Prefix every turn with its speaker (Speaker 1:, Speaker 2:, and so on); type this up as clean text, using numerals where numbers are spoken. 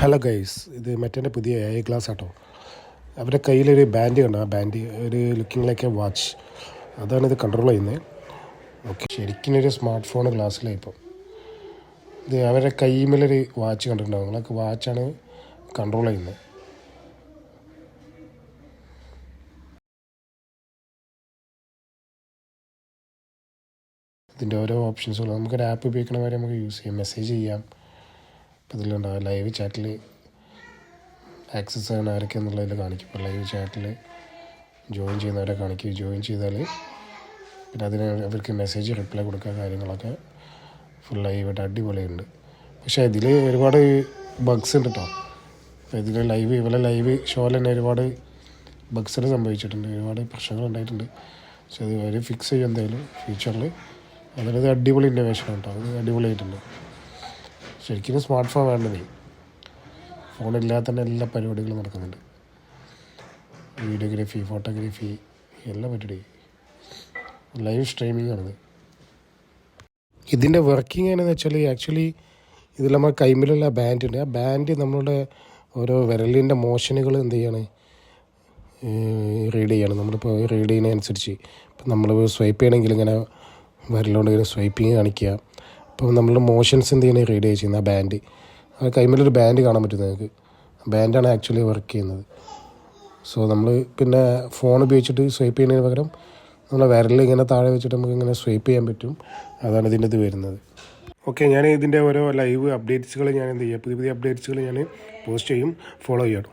Speaker 1: Hello guys, ഇത് മറ്റേ പുതിയ AI ക്ലാസ് ആട്ടോ. അവരുടെ കയ്യിലൊരു ബാൻഡ് കണ്ടോ? ആ ബാൻഡ് ഒരു ലുക്കിംഗ് ലൈക്ക് എ വാച്ച്. അതാണ് ഇത് കൺട്രോൾ ചെയ്യുന്നത്. ഓക്കെ, ശരിക്കും ഒരു സ്മാർട്ട് ഫോൺ ഗ്ലാസ്സിലായി ഇപ്പോൾ. ഇത് അവരുടെ കൈമേലൊരു വാച്ച് കണ്ടിട്ടുണ്ടാവും. നിങ്ങളൊക്കെ വാച്ചാണ് കൺട്രോൾ ചെയ്യുന്നത്. ഇതിൻ്റെ ഓരോ ഓപ്ഷൻസുകൾ നമുക്കൊരു ആപ്പ് ഉപയോഗിക്കണ വരെ നമുക്ക് യൂസ് ചെയ്യാം. മെസ്സേജ് ചെയ്യാം. ഇപ്പോൾ ഇതിലുണ്ടാവും ലൈവ് ചാറ്റിൽ ആക്സസ് ചെയ്യണ ആരൊക്കെ എന്നുള്ളതിൽ കാണിക്കും. ഇപ്പോൾ ലൈവ് ചാറ്റിൽ ജോയിൻ ചെയ്യുന്നവരെ കാണിക്കും. ജോയിൻ ചെയ്താൽ പിന്നെ അതിന് അവർക്ക് മെസ്സേജ് റിപ്ലൈ കൊടുക്കുക, കാര്യങ്ങളൊക്കെ ഫുൾ ലൈവായിട്ട് അടിപൊളിയുണ്ട്. പക്ഷേ ഇതിൽ ഒരുപാട് ബഗ്സ് ഉണ്ട് കേട്ടോ. അപ്പോൾ ഇതിൽ ലൈവ് ഷോയിൽ തന്നെ ഒരുപാട് ബഗ്സുകൾ സംഭവിച്ചിട്ടുണ്ട്, ഒരുപാട് പ്രശ്നങ്ങളുണ്ടായിട്ടുണ്ട്. പക്ഷേ അത് അവർ ഫിക്സ് ചെയ്യും എന്തായാലും ഫ്യൂച്ചറിൽ. അതായത് അടിപൊളി ഇന്നോവേഷൻ കേട്ടോ. അത് അടിപൊളിയായിട്ടുണ്ട്. ശരിക്കും സ്മാർട്ട് ഫോൺ വേണ്ടതേ. ഫോണില്ലാതെ തന്നെ എല്ലാ പരിപാടികളും നടക്കുന്നുണ്ട്. വീഡിയോഗ്രാഫി, ഫോട്ടോഗ്രാഫി എല്ലാം പറ്റും. ലൈവ് സ്ട്രീമിംഗ് ആണിത്. ഇതിൻ്റെ വർക്കിംഗ് എങ്ങനെയാണെന്ന് വെച്ചാൽ ആക്ച്വലി ഇതിൽ നമ്മൾ കൈമിലുള്ള ബാൻഡ് ഉണ്ട്. ആ ബാൻഡ് നമ്മളുടെ ഓരോ വിരലിൻ്റെ മോഷനുകൾ എന്ത് ചെയ്യാണ്, റീഡ് ചെയ്യണം. നമ്മളിപ്പോൾ റീഡ് ചെയ്യുന്നതനുസരിച്ച് ഇപ്പം നമ്മൾ സ്വൈപ്പ് ചെയ്യണമെങ്കിൽ ഇങ്ങനെ വിരലുകൊണ്ട് ഇങ്ങനെ സ്വൈപ്പിങ് കാണിക്കുക. അപ്പോൾ നമ്മൾ മോഷൻസ് എന്ത് ചെയ്യണേ റീഡ് ചെയ്യുന്ന ആ ബാൻഡ്. ആ കൈമിലൊരു ബാൻഡ് കാണാൻ പറ്റും നിങ്ങൾക്ക്. ബാൻഡാണ് ആക്ച്വലി വർക്ക് ചെയ്യുന്നത്. സോ നമ്മൾ പിന്നെ ഫോൺ ഉപയോഗിച്ചിട്ട് സ്വൈപ്പ് ചെയ്യുന്നതിന് പകരം നമ്മളെ വിരൽ ഇങ്ങനെ താഴെ വെച്ചിട്ട് നമുക്ക് ഇങ്ങനെ സ്വൈപ്പ് ചെയ്യാൻ പറ്റും. അതാണ് ഇതിൻ്റെ ഇത് വരുന്നത്. ഓക്കെ, ഞാൻ ഇതിൻ്റെ ഓരോ ലൈവ് അപ്ഡേറ്റ്സുകൾ ഞാൻ എന്ത് ചെയ്യുക, പുതിയ അപ്ഡേറ്റ്സുകൾ ഞാൻ പോസ്റ്റ് ചെയ്യും. ഫോളോ ചെയ്യണം.